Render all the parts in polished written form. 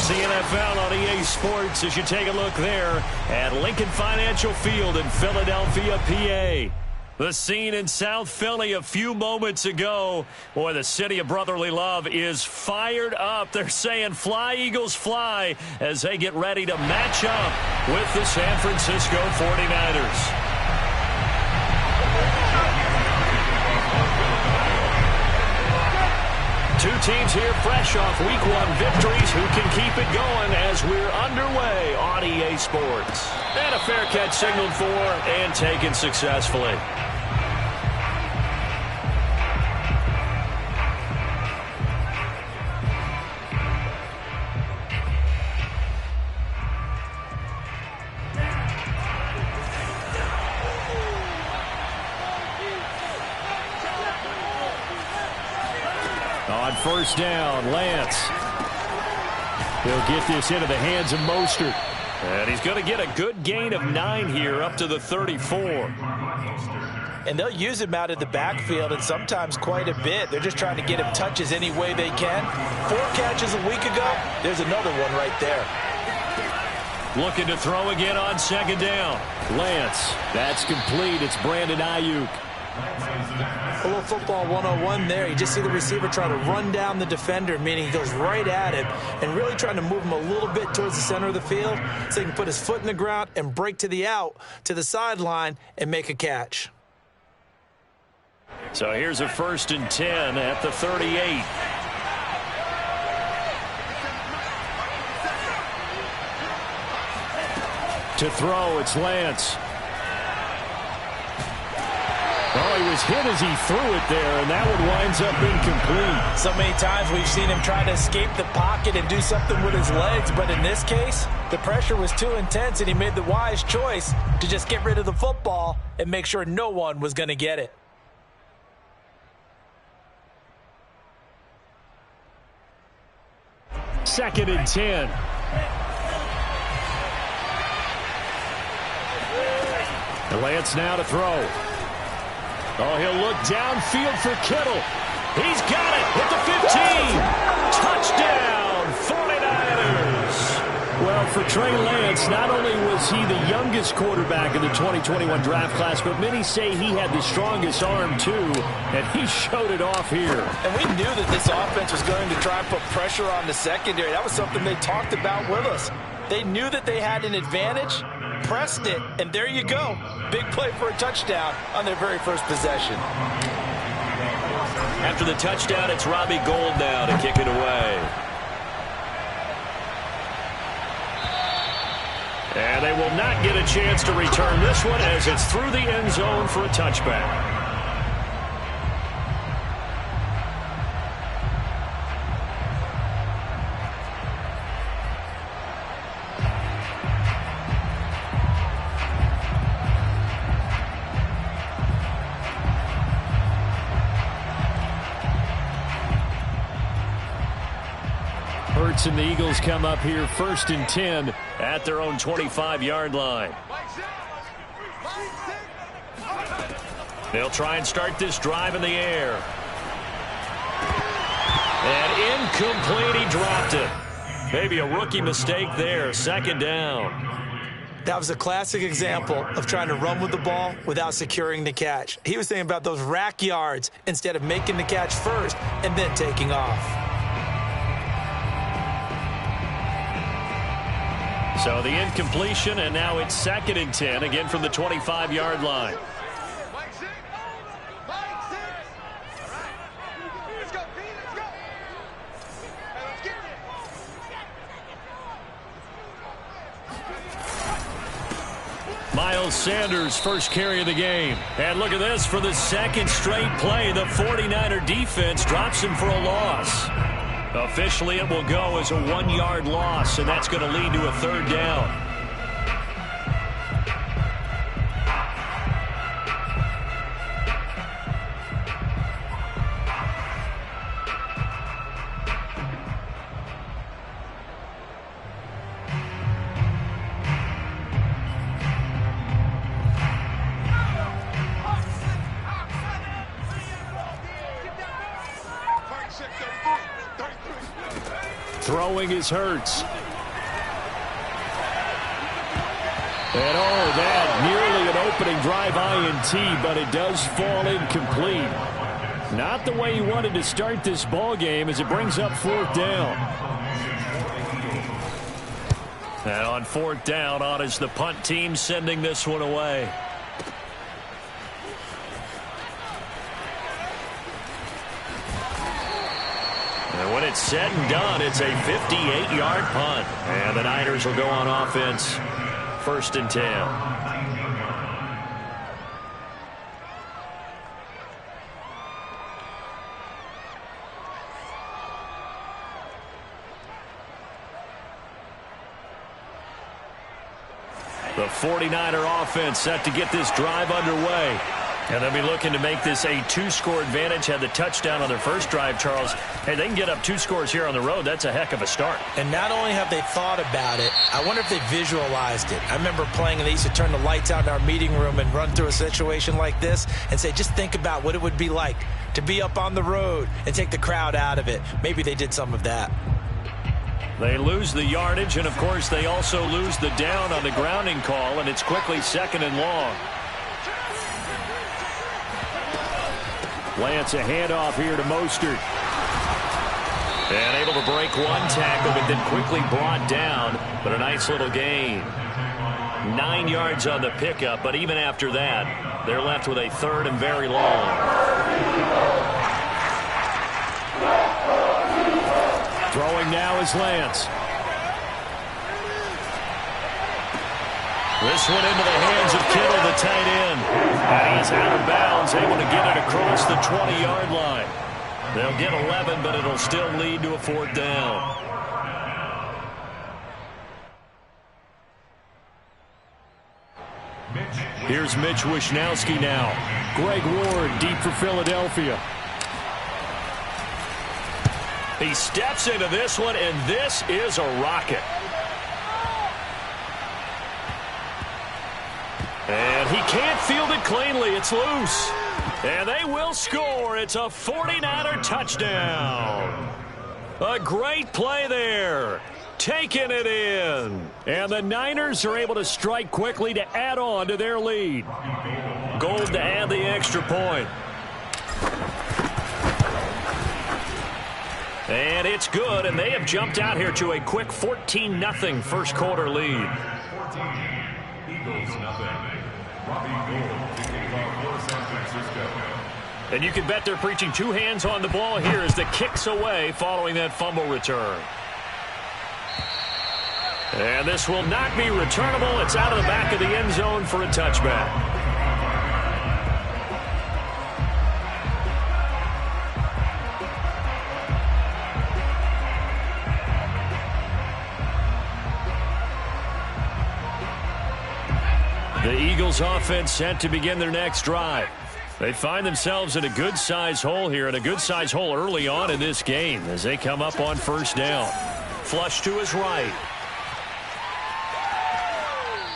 It's the NFL on EA Sports as you take a look there at Lincoln Financial Field in Philadelphia, PA. The scene in South Philly a few moments ago. Boy, the city of brotherly love is fired up. They're saying fly, Eagles, fly as they get ready to match up with the San Francisco 49ers. Two teams here fresh off Week 1 victories who can keep it going as we're underway on EA Sports. And a fair catch signaled for and taken successfully. On first down, Lance. He'll get this into the hands of Mostert. And he's going to get a good gain of 9 here up to the 34. And they'll use him out of the backfield and sometimes quite a bit. They're just trying to get him touches any way they can. 4 catches a week ago. There's another one right there. Looking to throw again on second down. Lance. That's complete. It's Brandon Ayuk. A little football 101 there. You just see the receiver try to run down the defender, meaning he goes right at him and really trying to move him a little bit towards the center of the field so he can put his foot in the ground and break to the out, to the sideline, and make a catch. So here's a 1st and 10 at the 38. To throw, it's Lance. Oh, he was hit as he threw it there, and that one winds up incomplete. So many times we've seen him try to escape the pocket and do something with his legs, but in this case, the pressure was too intense, and he made the wise choice to just get rid of the football and make sure no one was going to get it. Second and 10. And Lance now to throw. Oh, he'll look downfield for Kittle. He's got it at the 15. Touchdown, 49ers. Well, for Trey Lance, not only was he the youngest quarterback in the 2021 draft class, but many say he had the strongest arm, too, and he showed it off here. And we knew that this offense was going to try and put pressure on the secondary. That was something they talked about with us. They knew that they had an advantage, pressed it, and there you go. Big play for a touchdown on their very first possession. After the touchdown, it's Robbie Gould now to kick it away. And they will not get a chance to return this one as it's through the end zone for a touchback. And the Eagles come up here 1st and 10 at their own 25-yard line. They'll try and start this drive in the air. And incomplete, he dropped it. Maybe a rookie mistake there, 2nd down. That was a classic example of trying to run with the ball without securing the catch. He was thinking about those rack yards instead of making the catch first and then taking off. So the incompletion, and now it's 2nd and 10, again from the 25-yard line. Miles Sanders, first carry of the game. And look at this, for the 2nd straight play, the 49er defense drops him for a loss. Officially, it will go as a 1-yard loss, and that's going to lead to a 3rd down. Throwing is Hurts. And that nearly an opening drive INT, but it does fall incomplete. Not the way he wanted to start this ball game as it brings up 4th down. And on 4th down, on is the punt team sending this one away. And when it's said and done, it's a 58-yard punt. And the Niners will go on offense. 1st and 10. The 49er offense set to get this drive underway. And they'll be looking to make this a 2-score advantage. Had the touchdown on their first drive, Charles. Hey, they can get up 2 scores here on the road. That's a heck of a start. And not only have they thought about it, I wonder if they visualized it. I remember playing, and they used to turn the lights out in our meeting room and run through a situation like this and say, just think about what it would be like to be up on the road and take the crowd out of it. Maybe they did some of that. They lose the yardage, and, of course, they also lose the down on the grounding call, and it's quickly 2nd and long. Lance, a handoff here to Mostert. And able to break one tackle, but then quickly brought down. But a nice little gain. 9 yards on the pickup, but even after that, they're left with a 3rd and very long. Throwing now is Lance. This one into the hands of Kittle, the tight end. And he's out of bounds, able to get it across the 20-yard line. They'll get 11, but it'll still lead to a 4th down. Here's Mitch Wishnowsky now. Greg Ward deep for Philadelphia. He steps into this one, and this is a rocket. And he can't field it cleanly. It's loose. And they will score. It's a 49er touchdown. A great play there. Taking it in. And the Niners are able to strike quickly to add on to their lead. Gold to add the extra point. And it's good, and they have jumped out here to a quick 14-0 first quarter lead. And you can bet they're preaching 2 hands on the ball here as the kick's away following that fumble return. And this will not be returnable. It's out of the back of the end zone for a touchback. The Eagles offense set to begin their next drive. They find themselves in a good-sized hole here, and a good-sized hole early on in this game as they come up on 1st down. Flush to his right.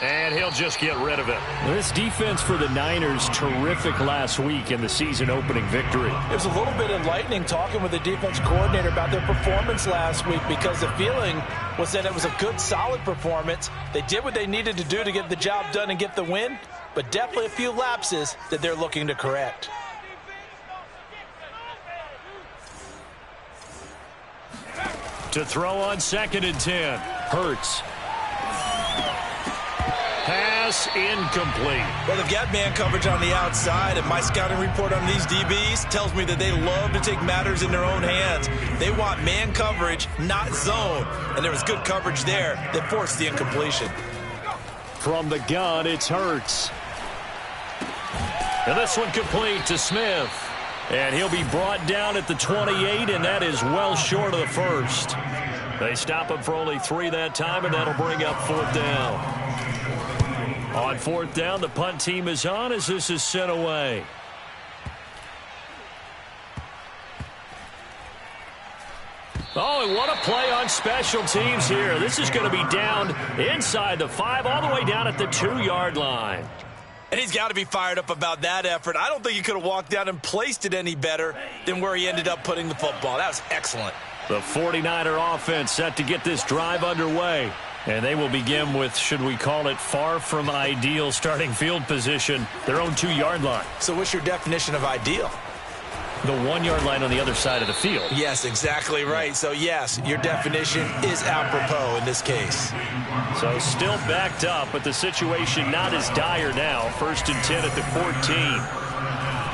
And he'll just get rid of it. This defense for the Niners, terrific last week in the season-opening victory. It was a little bit enlightening talking with the defense coordinator about their performance last week, because the feeling was that it was a good, solid performance. They did what they needed to do to get the job done and get the win, but definitely a few lapses that they're looking to correct. To throw on 2nd and 10. Hurts. Pass incomplete. Well, they've got man coverage on the outside, and my scouting report on these DBs tells me that they love to take matters in their own hands. They want man coverage, not zone, and there was good coverage there that forced the incompletion. From the gun, it's Hurts. And this one complete to Smith. And he'll be brought down at the 28, and that is well short of the first. They stop him for only 3 that time, and that'll bring up 4th down. On 4th down, the punt team is on as this is sent away. Oh, and what a play on special teams here. This is going to be down inside the 5, all the way down at the 2-yard line. And he's got to be fired up about that effort. I don't think he could have walked down and placed it any better than where he ended up putting the football. That was excellent. The 49er offense set to get this drive underway. And they will begin with, should we call it, far from ideal starting field position, their own 2-yard line. So what's your definition of ideal? The 1-yard line on the other side of the field. Yes, exactly right. So, yes, your definition is apropos in this case. So still backed up, but the situation not as dire now. 1st and 10 at the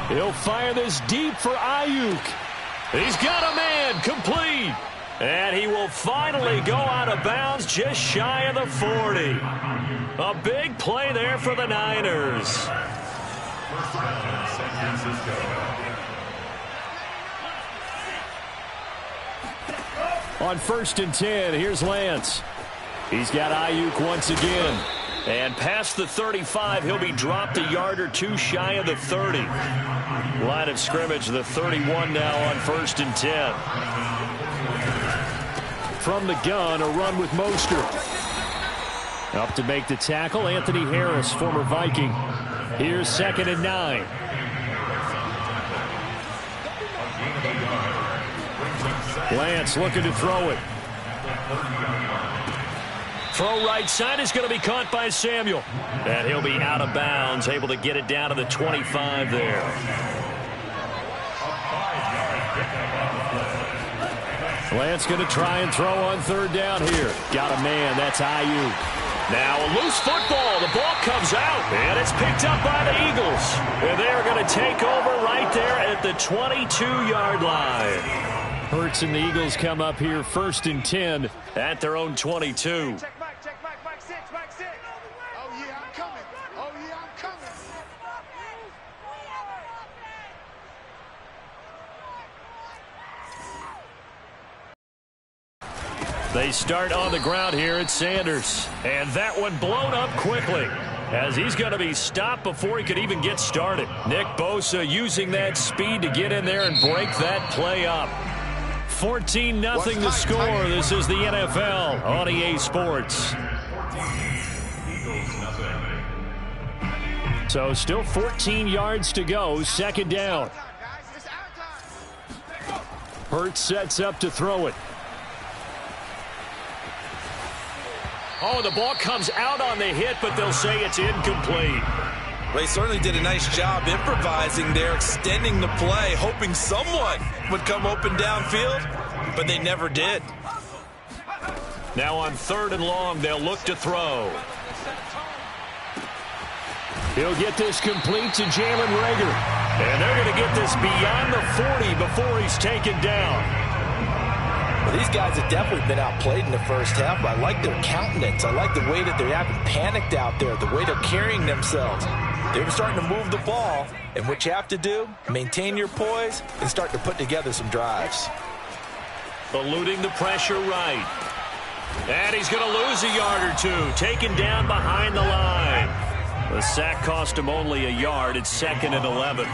14. He'll fire this deep for Ayuk. He's got a man, complete. And he will finally go out of bounds just shy of the 40. A big play there for the Niners. On 1st and 10, here's Lance. He's got Ayuk once again. And past the 35, he'll be dropped a yard or two shy of the 30. Line of scrimmage, the 31 now on 1st and 10. From the gun, a run with Mostert. Up to make the tackle, Anthony Harris, former Viking. Here's 2nd and 9. Lance looking to throw it. Throw right side is going to be caught by Samuel. And he'll be out of bounds, able to get it down to the 25 there. Lance going to try and throw on 3rd down here. Got a man, that's Ayuk. Now a loose football. The ball comes out, and it's picked up by the Eagles. And they're going to take over right there at the 22-yard line. Hurts and the Eagles come up here 1st and 10 at their own 22. Check back, back six. Oh, yeah, I'm coming. They start on the ground here at Sanders. And that one blown up quickly, as he's going to be stopped before he could even get started. Nick Bosa using that speed to get in there and break that play up. 14-0 the score. This is the NFL on EA Sports. So still 14 yards to go. 2nd down. Hurts sets up to throw it. Oh, the ball comes out on the hit, but they'll say it's incomplete. They certainly did a nice job improvising there, extending the play, hoping someone would come open downfield, but they never did. Now on 3rd and long, they'll look to throw. He'll get this complete to Jalen Reagor. And they're going to get this beyond the 40 before he's taken down. Well, these guys have definitely been outplayed in the first half, but I like their countenance. I like the way that they're acting panicked out there, the way they're carrying themselves. They're starting to move the ball, and what you have to do, maintain your poise and start to put together some drives. Eluding the pressure right. And he's going to lose a yard or two, taken down behind the line. The sack cost him only a yard. It's 2nd and 11.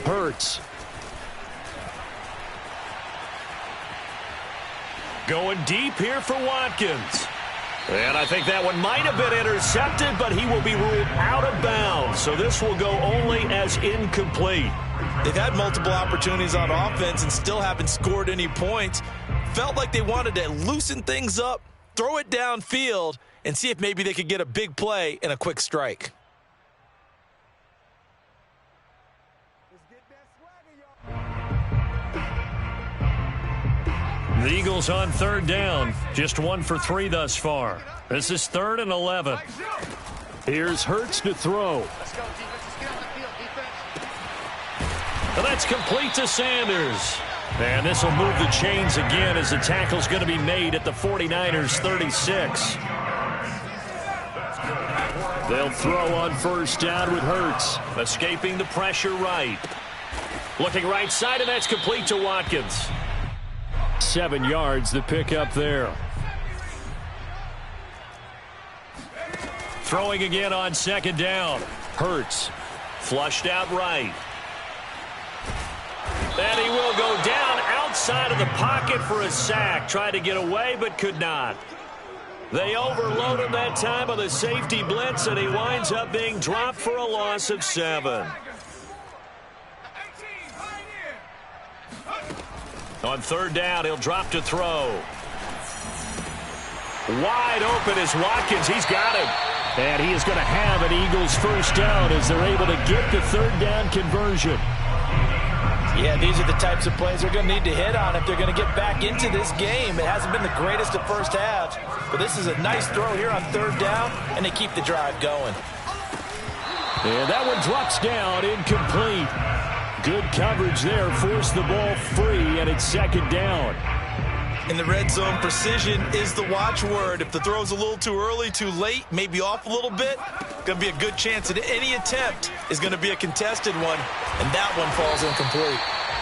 Hurts. Going deep here for Watkins. And I think that one might have been intercepted, but he will be ruled out of bounds. So this will go only as incomplete. They've had multiple opportunities on offense and still haven't scored any points. Felt like they wanted to loosen things up, throw it downfield, and see if maybe they could get a big play and a quick strike. The Eagles on 3rd down. Just 1 for 3 thus far. This is 3rd and 11. Here's Hurts to throw. And that's complete to Sanders. And this will move the chains again as the tackle's going to be made at the 49ers 36. They'll throw on 1st down with Hurts. Escaping the pressure right. Looking right side, and that's complete to Watkins. 7 yards the pickup there. Throwing again on 2nd down. Hurts. Flushed out right. And he will go down outside of the pocket for a sack. Tried to get away, but could not. They overload him that time on the safety blitz, and he winds up being dropped for a loss of 7. On 3rd down, he'll drop to throw. Wide open is Watkins. He's got him. And he is going to have an Eagles first down as they're able to get the 3rd down conversion. Yeah, these are the types of plays they're going to need to hit on if they're going to get back into this game. It hasn't been the greatest of first halves, but this is a nice throw here on 3rd down, and they keep the drive going. And that one drops down, incomplete. Good coverage there, forced the ball free, and it's 2nd down. In the red zone, precision is the watchword. If the throw's a little too early, too late, maybe off a little bit, going to be a good chance that any attempt is going to be a contested one, and that one falls incomplete.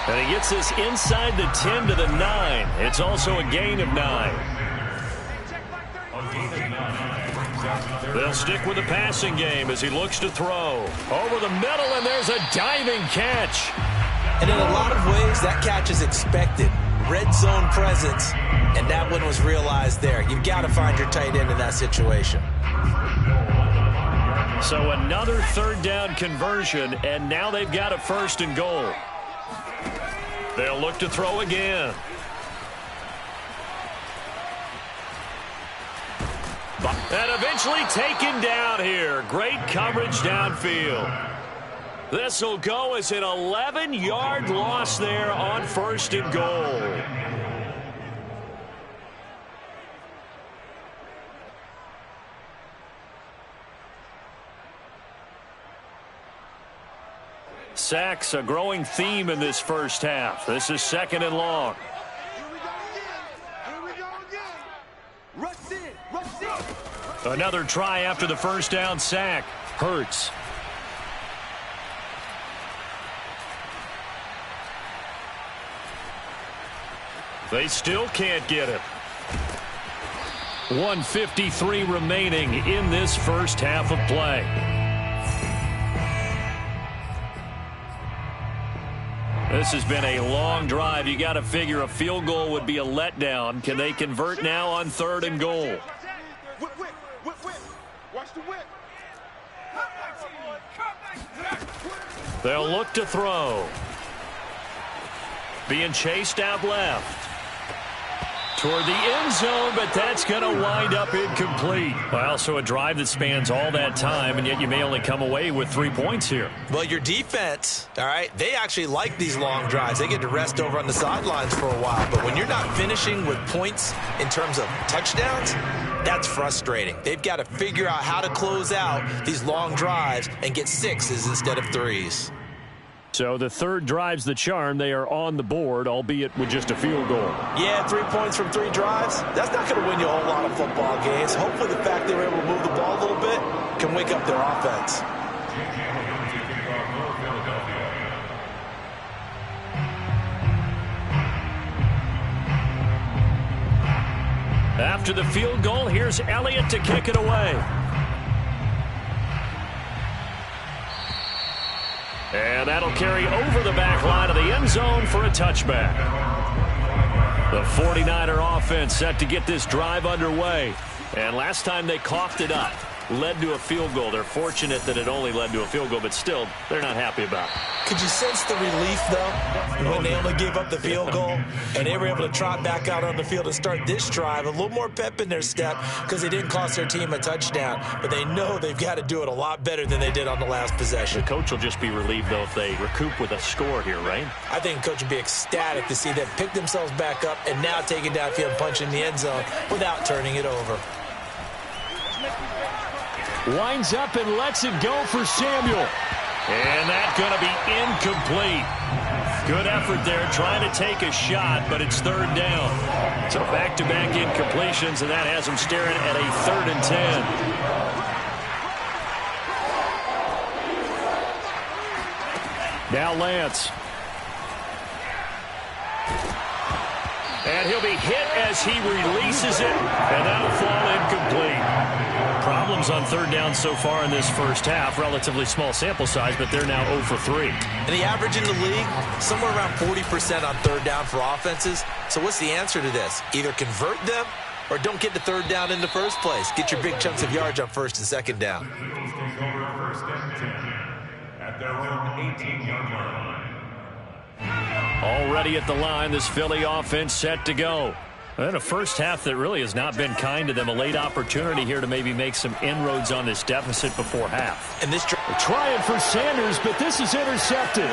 And he gets this inside the 10 to the 9. It's also a gain of 9. They'll stick with the passing game as he looks to throw. Over the middle, and there's a diving catch. And in a lot of ways, that catch is expected. Red zone presence, and that one was realized there. You've got to find your tight end in that situation. So another 3rd down conversion, and now they've got a 1st and goal. They'll look to throw again. And eventually taken down here. Great coverage downfield. This will go as an 11-yard loss there on 1st and goal. Sacks, a growing theme in this first half. This is 2nd and long. Another try after the first down sack. Hurts. They still can't get him. 1:53 remaining in this first half of play. This has been a long drive. You got to figure a field goal would be a letdown. Can they convert now on 3rd and goal? They'll look to throw. Being chased out left. Toward the end zone, but that's going to wind up incomplete. Well, so a drive that spans all that time, and yet you may only come away with 3 points here. Well, your defense, all right, they actually like these long drives. They get to rest over on the sidelines for a while. But when you're not finishing with points in terms of touchdowns, that's frustrating. They've got to figure out how to close out these long drives and get 6s instead of 3s. So the 3rd drive's the charm. They are on the board, albeit with just a field goal. Yeah, 3 points from 3 drives. That's not going to win you a whole lot of football games. Hopefully the fact they were able to move the ball a little bit can wake up their offense. After the field goal, here's Elliott to kick it away. And that'll carry over the back line of the end zone for a touchback. The 49er offense set to get this drive underway. And last time they coughed it up, led to a field goal. They're fortunate that it only led to a field goal, but still, they're not happy about it. Could you sense the relief, though, when they only gave up the field goal and they were able to trot back out on the field and start this drive? A little more pep in their step because they didn't cost their team a touchdown, but they know they've got to do it a lot better than they did on the last possession. The coach will just be relieved, though, if they recoup with a score here, right? I think the coach would be ecstatic to see them pick themselves back up and now take it downfield and punch in the end zone without turning it over. Winds up and lets it go for Samuel. And that's going to be incomplete. Good effort there trying to take a shot, but it's 3rd down. So back-to-back incompletions, and that has them staring at a 3rd and 10. Now Lance. And he'll be hit as he releases it, and that'll fall incomplete. Problems on 3rd down so far in this first half. Relatively small sample size, but they're now 0 for 3. And the average in the league, somewhere around 40% on 3rd down for offenses. So what's the answer to this? Either convert them or don't get to third down in the first place. Get your big chunks of yards on first and second down. Eagles take over first and 10 at their own 18-yard line. Already at the line, this Philly offense set to go. And a first half that really has not been kind to them. A late opportunity here to maybe make some inroads on this deficit before half. And this trying for Sanders, but this is intercepted.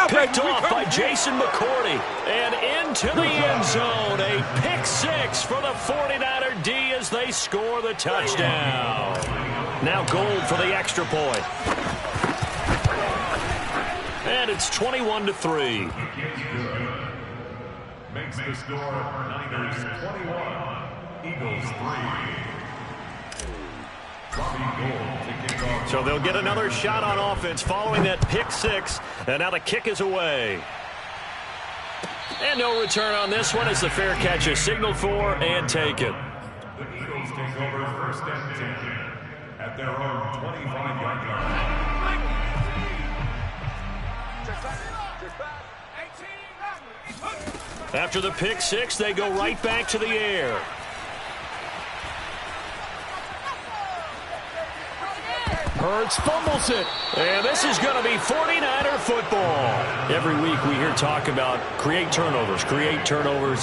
Picked off by Jason McCourty. And into the end zone. A pick six for the 49er D as they score the touchdown. Now Gold for the extra point. And it's 21-3. Makes the score Niners 21, Eagles 3. So they'll get another shot on offense following that pick six. And now the kick is away. And no return on this one as the fair catch is signaled for and taken. The Eagles take over first and 10 at their own 25-yard line. After the pick six, they go right back to the air. Hurts fumbles it. And this is going to be 49er football. Every week we hear talk about create turnovers.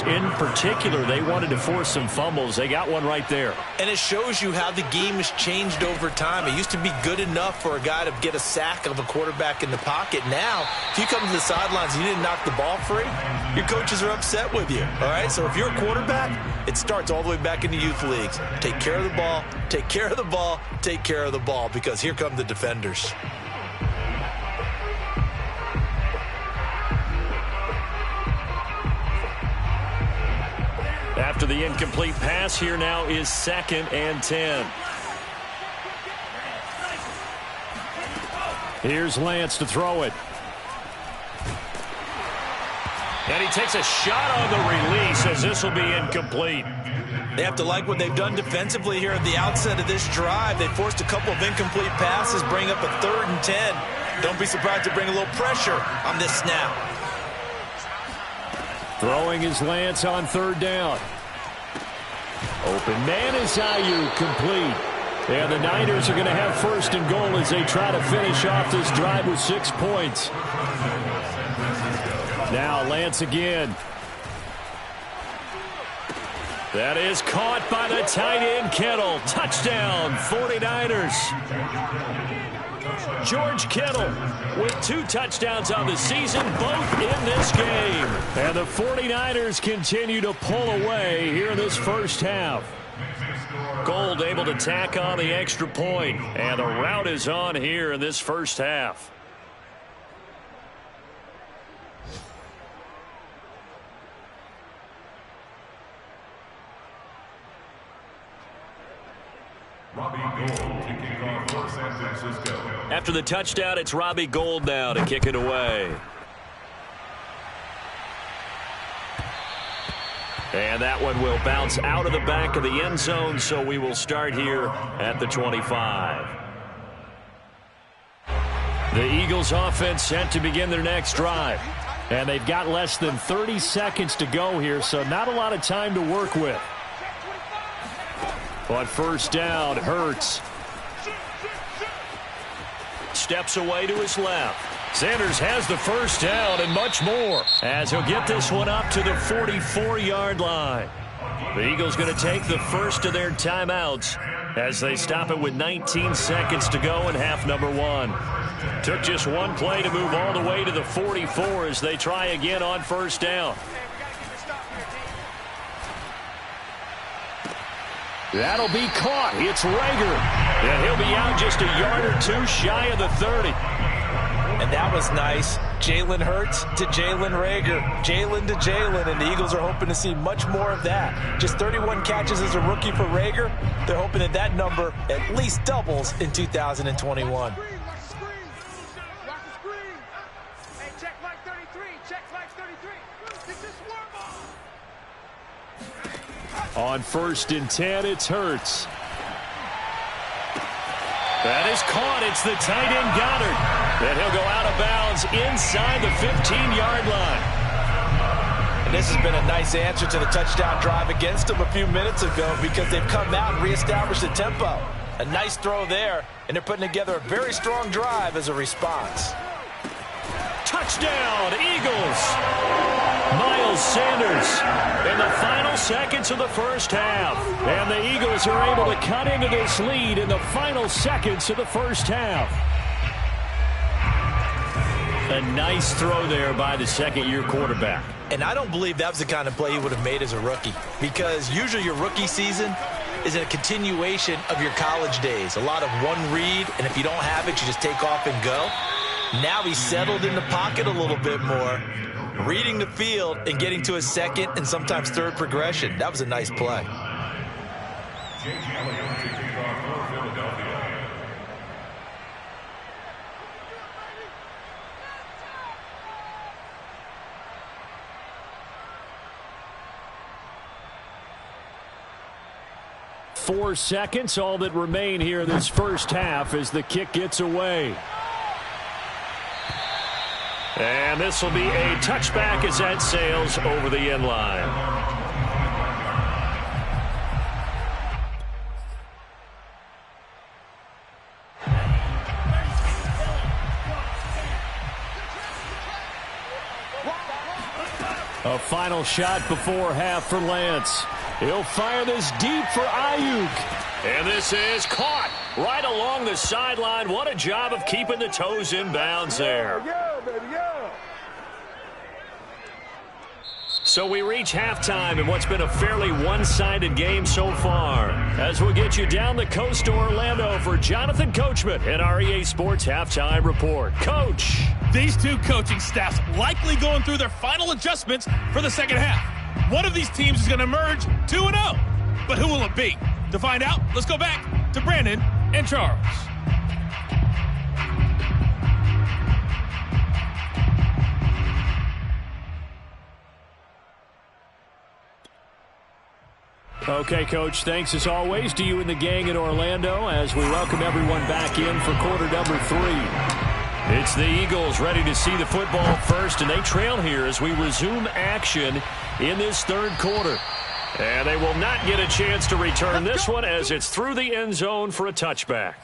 In particular, they wanted to force some fumbles. They got one right there. And it shows you how the game has changed over time. It used to be good enough for a guy to get a sack of a quarterback in the pocket. Now, if you come to the sidelines and you didn't knock the ball free, your coaches are upset with you. All right? So if you're a quarterback, it starts all the way back in the youth leagues. Take care of the ball, take care of the ball, take care of the ball, because here come the defenders. After the incomplete pass, here now is 2nd and 10. Here's Lance to throw it. And he takes a shot on the release as this will be incomplete. They have to like what they've done defensively here at the outset of this drive. They forced a couple of incomplete passes, bring up a 3rd and 10. Don't be surprised to bring a little pressure on this snap. Throwing is Lance on 3rd down. Open man is Ayuk, complete. And the Niners are going to have 1st and goal as they try to finish off this drive with 6 points. Now Lance again. That is caught by the tight end Kittle. Touchdown, 49ers. George Kittle with 2 touchdowns on the season, both in this game. And the 49ers continue to pull away here in this first half. Gold able to tack on the extra point. And the rout is on here in this first half. After the touchdown, it's Robbie Gould now to kick it away. And that one will bounce out of the back of the end zone, so we will start here at the 25. The Eagles offense set to begin their next drive. And they've got less than 30 seconds to go here, so not a lot of time to work with. On 1st down, Hurts steps away to his left. Sanders has the 1st down and much more as he'll get this one up to the 44-yard line. The Eagles going to take the first of their timeouts as they stop it with 19 seconds to go in half number 1. Took just one play to move all the way to the 44 as they try again on 1st down. That'll be caught. It's Rager. And he'll be out just a yard or 2 shy of the 30. And that was nice. Jalen Hurts to Jalen Rager. Jalen to Jalen. And the Eagles are hoping to see much more of that. Just 31 catches as a rookie for Rager. They're hoping that that number at least doubles in 2021. On 1st and 10, it's Hurts. That is caught. It's the tight end Goddard. And he'll go out of bounds inside the 15-yard line. this has been a nice answer to the touchdown drive against them a few minutes ago because they've come out and reestablished the tempo. A nice throw there, and they're putting together a very strong drive as a response. Touchdown, Eagles! Miles Sanders in the final seconds of the first half. And the Eagles are able to cut into this lead in the final seconds of the first half. A nice throw there by the second-year quarterback. And I don't believe that was the kind of play he would have made as a rookie, because usually your rookie season is a continuation of your college days. A lot of one read, and if you don't have it, you just take off and go. Now he's settled in the pocket a little bit more, reading the field and getting to his second and sometimes third progression. That was a nice play. Four seconds, all that remain here in this first half as the kick gets away. And this will be a touchback as that sails over the end line. A final shot before half for Lance. He'll fire this deep for Ayuk. And this is caught right along the sideline. What a job of keeping the toes in bounds there. So we reach halftime in what's been a fairly one-sided game so far. As we'll get you down the coast to Orlando for Jonathan Coachman and our EA Sports Halftime Report. Coach. These two coaching staffs likely going through their final adjustments for the second half. One of these teams is going to emerge 2-0. But who will it be? To find out, let's go back to Brandon and Charles. Okay, Coach, thanks as always to you and the gang in Orlando as we welcome everyone back in for quarter number 3. It's the Eagles ready to see the football first, and they trail here as we resume action in this third quarter. And they will not get a chance to return this one as it's through the end zone for a touchback.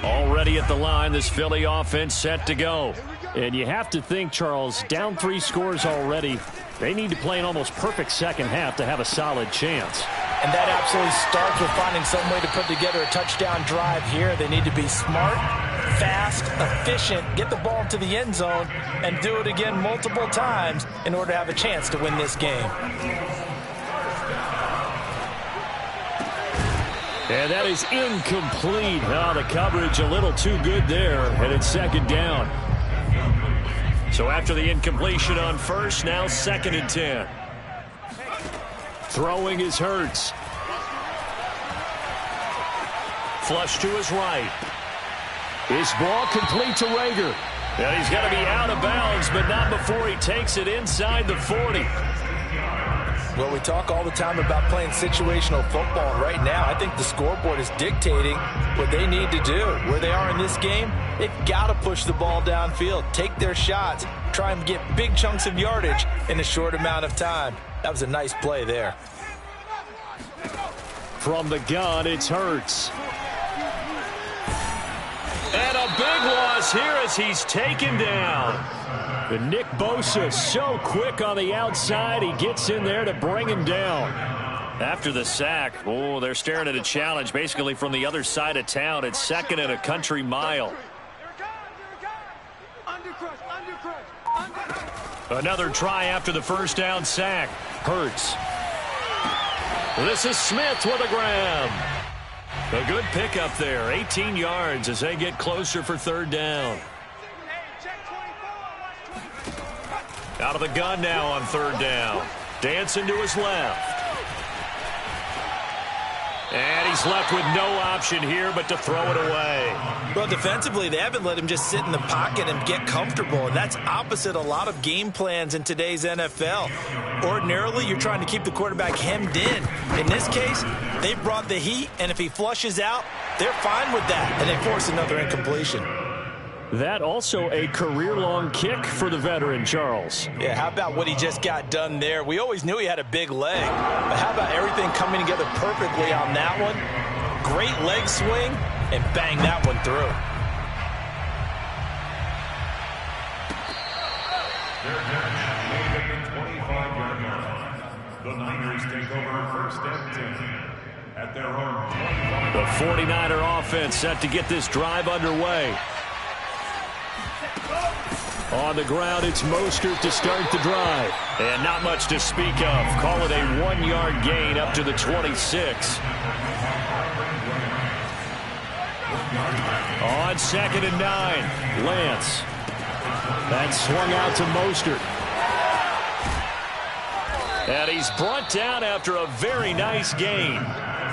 Already at the line, this Philly offense set to go. And you have to think, Charles, down 3 scores already. They need to play an almost perfect second half to have a solid chance. And that absolutely starts with finding some way to put together a touchdown drive here. They need to be smart, fast, efficient, get the ball to the end zone, and do it again multiple times in order to have a chance to win this game. And that is incomplete. Oh, the coverage a little too good there, and it's second down. So after the incompletion on first, now 2nd and 10. Throwing is Hurts. Flush to his right. His ball complete to Rager. And he's got to be out of bounds, but not before he takes it inside the 40. Well, we talk all the time about playing situational football, and right now I think the scoreboard is dictating what they need to do. Where they are in this game, they've got to push the ball downfield, take their shots, try and get big chunks of yardage in a short amount of time. That was a nice play there. From the gun, it's Hurts. And a big loss here as he's taken down. And Nick Bosa so quick on the outside. He gets in there to bring him down. After the sack, oh, they're staring at a challenge basically from the other side of town. It's 2nd and a country mile. Another try after the first down sack. Hurts. This is Smith with a grab. A good pickup there. 18 yards as they get closer for 3rd down. Out of the gun now on 3rd down. Dancing to his left. And he's left with no option here but to throw it away. Well, defensively, they haven't let him just sit in the pocket and get comfortable, and that's opposite a lot of game plans in today's NFL. Ordinarily, you're trying to keep the quarterback hemmed in. In this case, they brought the heat, and if he flushes out, they're fine with that, and they force another incompletion. That also a career-long kick for the veteran, Charles. Yeah, how about what he just got done there? We always knew he had a big leg, but how about everything coming together perfectly on that one? Great leg swing, and bang that one through. The Niners take over first and 10 at their own 25. The 49er offense set to get this drive underway. On the ground, it's Mostert to start the drive. And not much to speak of. Call it a 1-yard gain up to the 26. On 2nd and 9, Lance. That's swung out to Mostert. And he's brought down after a very nice gain.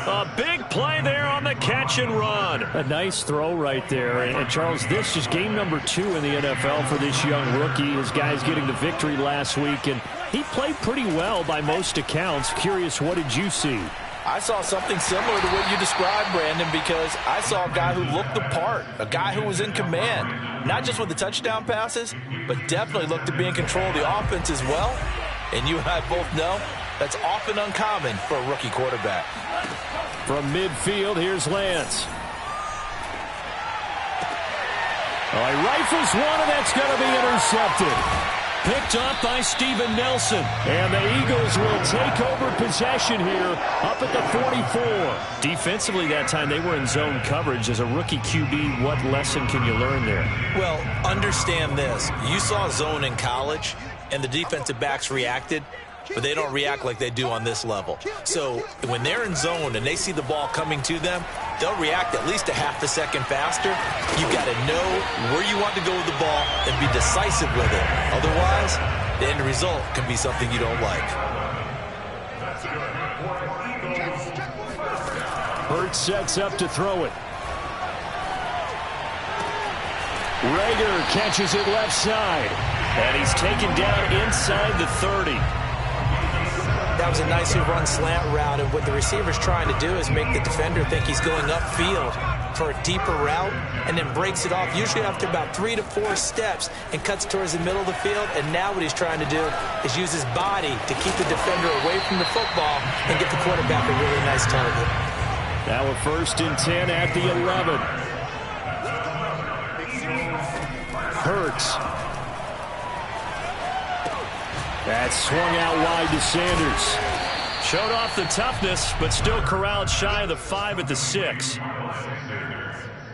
A big play there on the catch and run. A nice throw right there. And Charles, this is game number 2 in the NFL for this young rookie. His guys getting the victory last week, and he played pretty well by most accounts. Curious, what did you see? I saw something similar to what you described, Brandon, because I saw a guy who looked the part, a guy who was in command, not just with the touchdown passes, but definitely looked to be in control of the offense as well. And you and I both know that's often uncommon for a rookie quarterback. From midfield, here's Lance. Oh, he rifles one, and that's going to be intercepted. Picked up by Steven Nelson. And the Eagles will take over possession here up at the 44. Defensively that time, they were in zone coverage. As a rookie QB, what lesson can you learn there? Well, understand this. You saw zone in college, and the defensive backs reacted, but they don't react like they do on this level. So when they're in zone and they see the ball coming to them, they'll react at least a half a second faster. You've got to know where you want to go with the ball and be decisive with it. Otherwise, the end result can be something you don't like. Hurts sets up to throw it. Rager catches it left side. And he's taken down inside the 30. That was a nicely run slant route, and what the receiver's trying to do is make the defender think he's going upfield for a deeper route, and then breaks it off, usually after about 3 to 4 steps, and cuts towards the middle of the field. And now what he's trying to do is use his body to keep the defender away from the football and get the quarterback a really nice target. Now a 1st and 10 at the 11. Hurts. That's swung out wide to Sanders. Showed off the toughness, but still corralled shy of the 5 at the 6.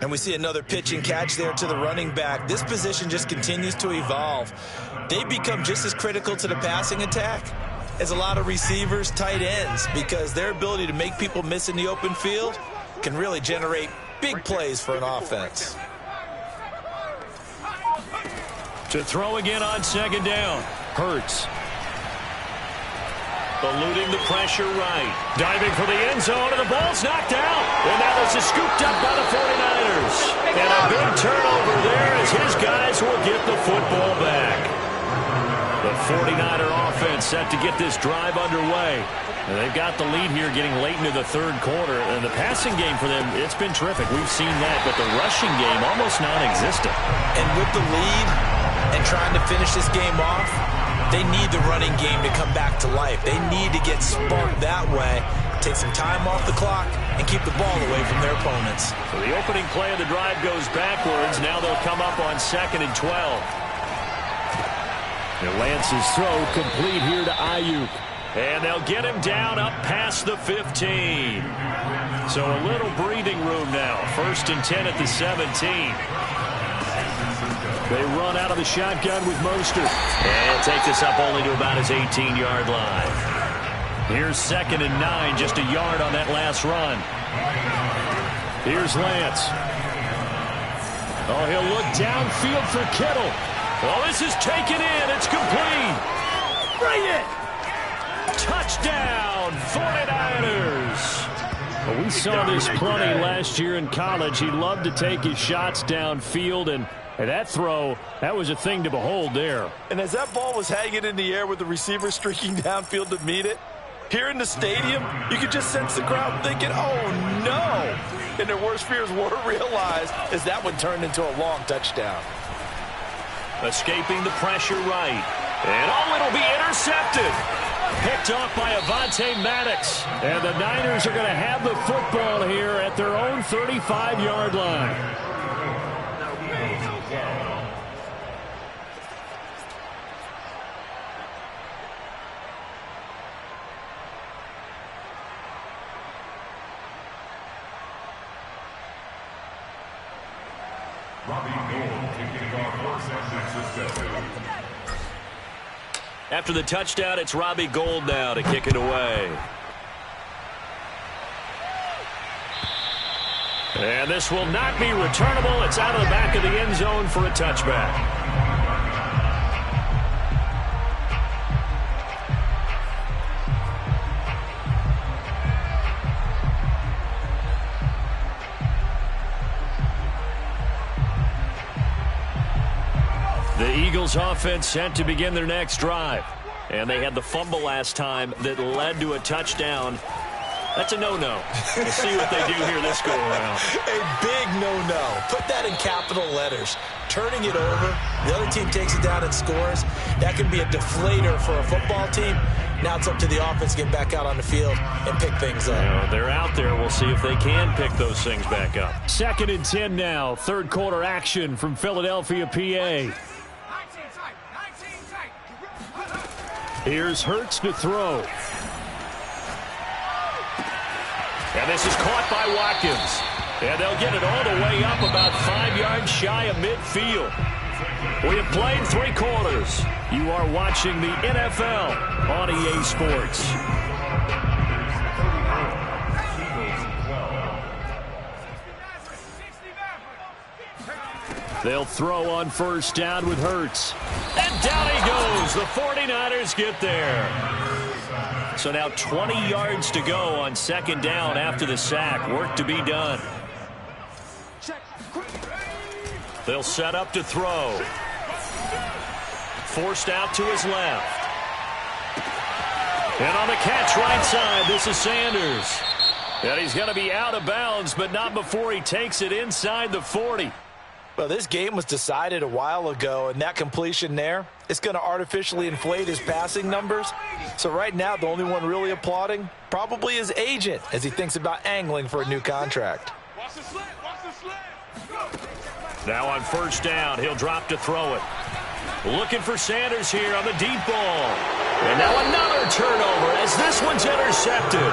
And we see another pitch and catch there to the running back. This position just continues to evolve. They become just as critical to the passing attack as a lot of receivers, tight ends, because their ability to make people miss in the open field can really generate big plays for an offense. To throw again on 2nd down. Hurts. Eluding the pressure right. Diving for the end zone, and the ball's knocked out. And now this is scooped up by the 49ers. And a big turnover there as his guys will get the football back. The 49er offense set to get this drive underway. And they've got the lead here getting late into the 3rd quarter. And the passing game for them, it's been terrific. We've seen that. But the rushing game, almost non-existent. And with the lead and trying to finish this game off, they need the running game to come back to life. They need to get sparked that way, take some time off the clock, and keep the ball away from their opponents. So the opening play of the drive goes backwards. Now they'll come up on 2nd and 12. And Lance's throw complete here to Ayuk. And they'll get him down up past the 15. So a little breathing room now. 1st and 10 at the 17. They run out of the shotgun with Mostert. And he'll take this up only to about his 18-yard line. Here's 2nd and 9, just a yard on that last run. Here's Lance. Oh, he'll look downfield for Kittle. Well, this is taken in. It's complete. Bring it. Touchdown, 49ers. Well, we saw this plenty last year in college. He loved to take his shots downfield, and that throw, that was a thing to behold there. And as that ball was hanging in the air with the receiver streaking downfield to meet it, here in the stadium, you could just sense the crowd thinking, oh, no. and their worst fears were realized as that one turned into a long touchdown. Escaping the pressure right. And it'll be intercepted. Picked off by Avonte Maddox. And the Niners are going to have the football here at their own 35-yard line. After the touchdown, it's Robbie Gould now to kick it away. And this will not be returnable. It's out of the back of the end zone for a touchback. The Eagles offense set to begin their next drive. And they had the fumble last time that led to a touchdown. That's a no-no. We'll see what they do here this go-around. A big no-no. Put that in capital letters. Turning it over, the other team takes it down and scores. That can be a deflator for a football team. Now it's up to the offense to get back out on the field and pick things up. You know, they're out there. We'll see if they can pick those things back up. 2nd and 10 now. Third quarter action from Philadelphia, PA. Here's Hurts to throw. And this is caught by Watkins. And they'll get it all the way up about 5 yards shy of midfield. We have played 3 quarters. You are watching the NFL on EA Sports. They'll throw on first down with Hurts. And down he goes. The 49ers get there. So now 20 yards to go on 2nd down after the sack. Work to be done. They'll set up to throw. Forced out to his left. And on the catch right side, this is Sanders. And he's going to be out of bounds, but not before he takes it inside the 40. Well, this game was decided a while ago, and that completion there, it's going to artificially inflate his passing numbers. So right now, the only one really applauding probably his agent as he thinks about angling for a new contract. Watch the slant, watch the slant. Now on first down, he'll drop to throw it. Looking for Sanders here on the deep ball. And now another turnover as this one's intercepted.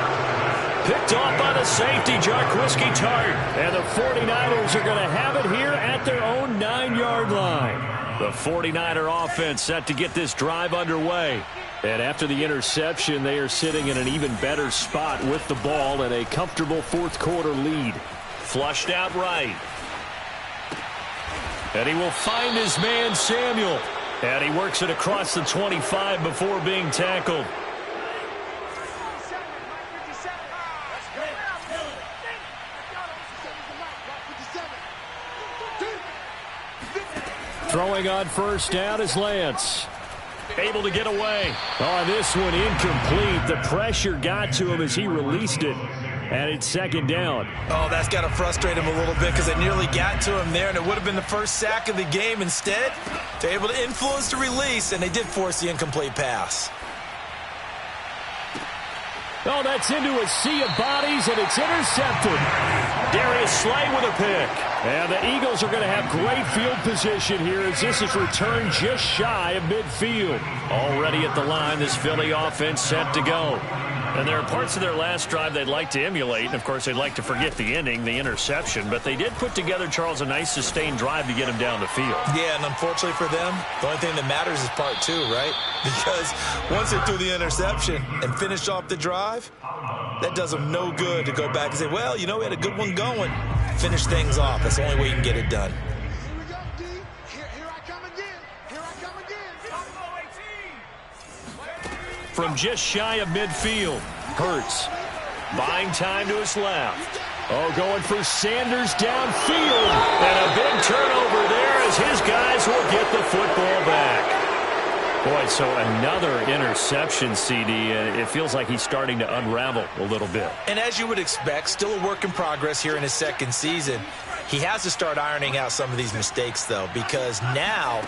Picked off by the safety, Jarquiski Tart. And the 49ers are going to have it here at their own 9-yard line. The 49er offense set to get this drive underway. And after the interception, they are sitting in an even better spot with the ball and a comfortable 4th quarter lead. Flushed out right. And he will find his man, Samuel. And he works it across the 25 before being tackled. Throwing on first down is Lance. Able to get away. On this one, incomplete. The pressure got to him as he released it. And it's 2nd down. Oh, that's got to frustrate him a little bit because they nearly got to him there, and it would have been the first sack of the game. Instead, they're able to influence the release, and they did force the incomplete pass. Oh, that's into a sea of bodies, and it's intercepted. Darius Slay with a pick. And the Eagles are going to have great field position here as this is returned just shy of midfield. Already at the line, this Philly offense set to go. And there are parts of their last drive they'd like to emulate. And, of course, they'd like to forget the ending, the interception. But they did put together, Charles, a nice sustained drive to get him down the field. Yeah, and unfortunately for them, the only thing that matters is part 2, right? Because once they threw the interception and finished off the drive, that does them no good to go back and say, well, you know, we had a good one going. Finish things off. That's the only way you can get it done. Here we go, D. Here I come again. Here I come again. From just shy of midfield, Hurts buying time to his left. Oh, going for Sanders downfield. And a big turnover there as his guys will get the football back. Boy, so another interception, CD, and it feels like he's starting to unravel a little bit. And as you would expect, still a work in progress here in his second season. He has to start ironing out some of these mistakes, though, because now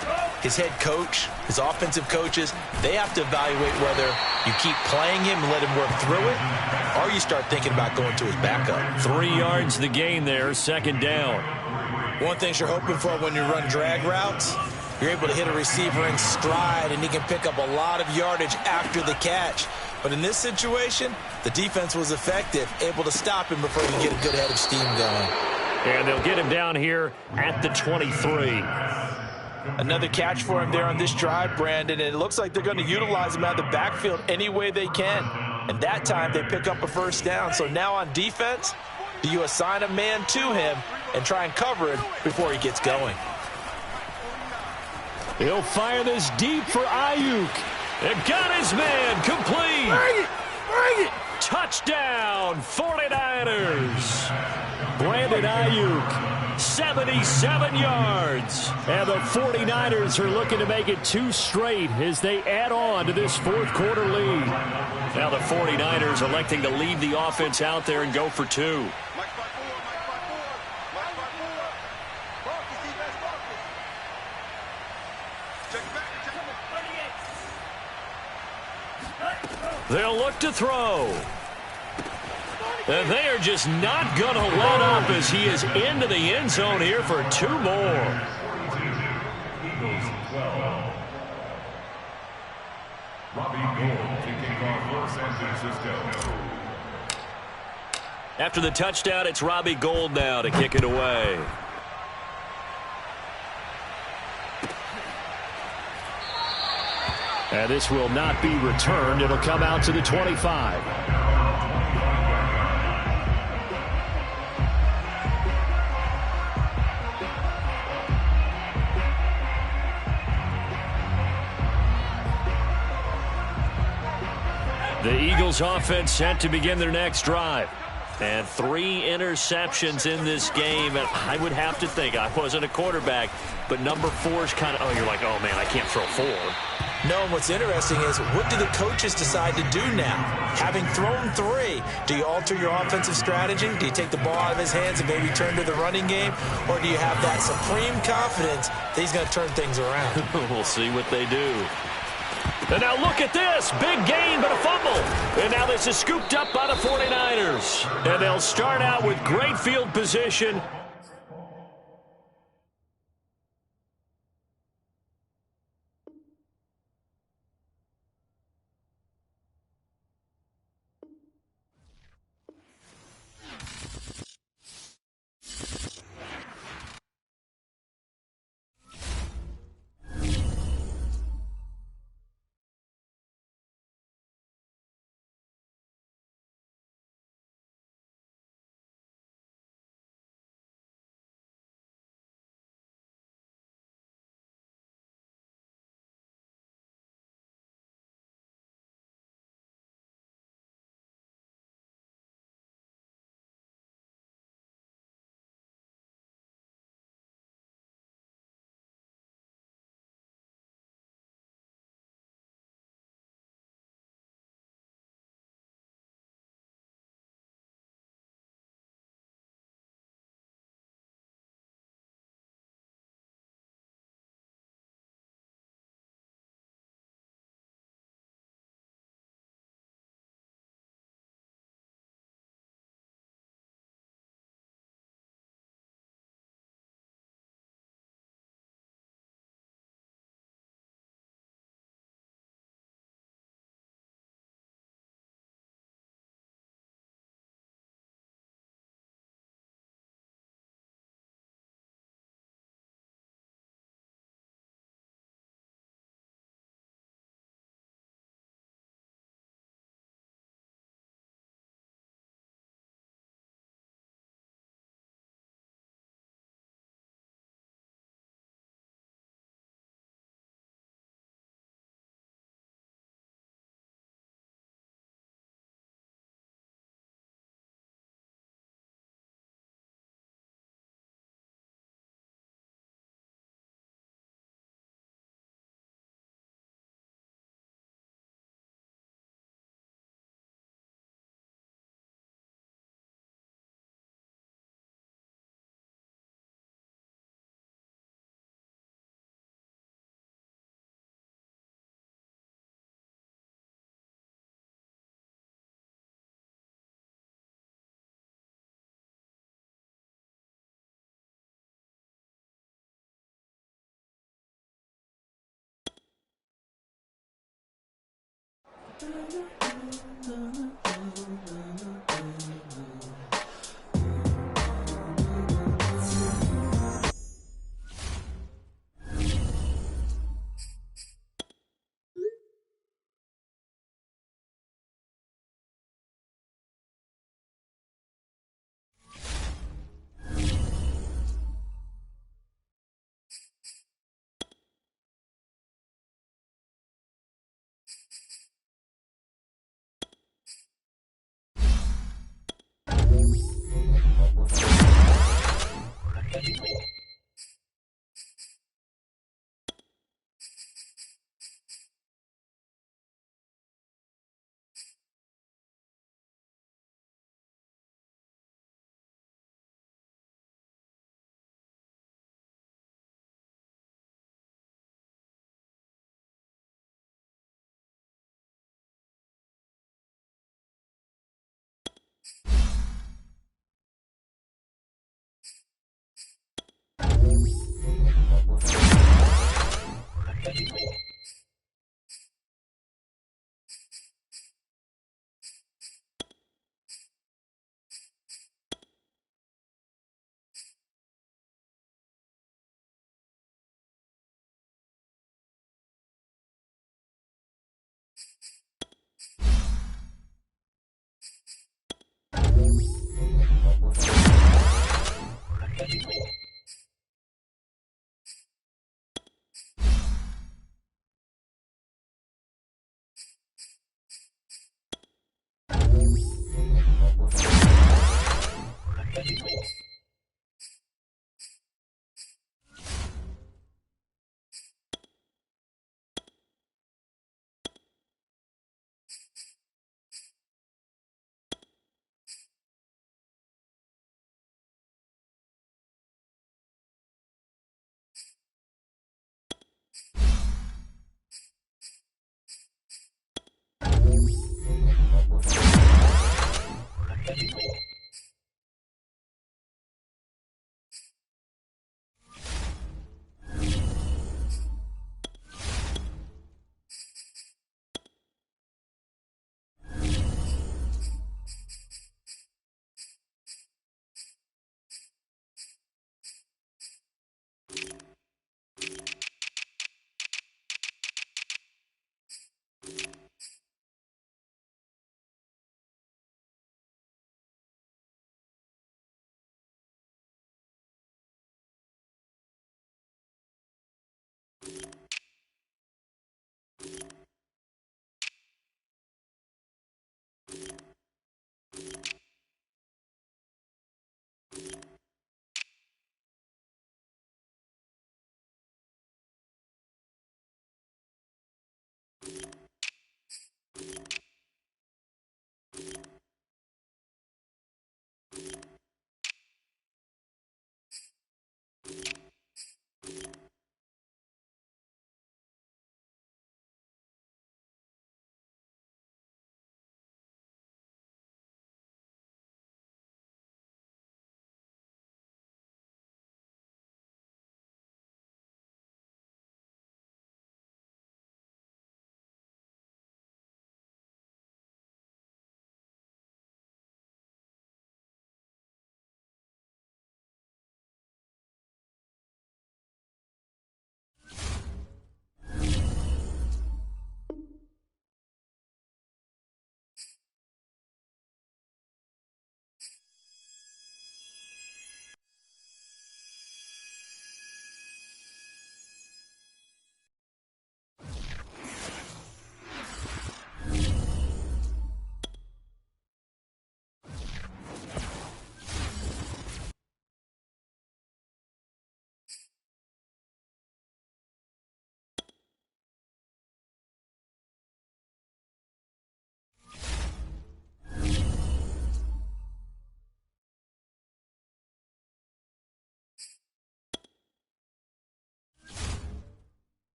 his head coach, his offensive coaches, they have to evaluate whether you keep playing him and let him work through it, or you start thinking about going to his backup. 3 yards the gain there, second down. One thing you're hoping for when you run drag routes, you're able to hit a receiver in stride, and he can pick up a lot of yardage after the catch. But in this situation, the defense was effective, able to stop him before he could get a good head of steam going. And they'll get him down here at the 23. Another catch for him there on this drive, Brandon, and it looks like they're going to utilize him out of the backfield any way they can. And that time they pick up a first down. So now on defense, do you assign a man to him and try and cover him before he gets going? He'll fire this deep for Ayuk. And got his man complete. Bring it! Touchdown, 49ers. Brandon Ayuk, 77 yards. And the 49ers are looking to make it 2 straight as they add on to this fourth quarter lead. Now the 49ers electing to leave the offense out there and go for 2. They'll look to throw. And they are just not going to let up as he is into the end zone here for 2 more. After the touchdown, it's Robbie Gould now to kick it away. And this will not be returned. It'll come out to the 25. The Eagles offense set to begin their next drive. And 3 interceptions in this game. And I would have to think, I wasn't a quarterback, but number 4 is kind of, oh, you're like, oh, man, I can't throw 4. No, and what's interesting is, what do the coaches decide to do now? Having thrown 3, do you alter your offensive strategy? Do you take the ball out of his hands and maybe turn to the running game? Or do you have that supreme confidence that he's going to turn things around? We'll see what they do. And now look at this. Big gain, but a fumble. And now this is scooped up by the 49ers. And they'll start out with great field position.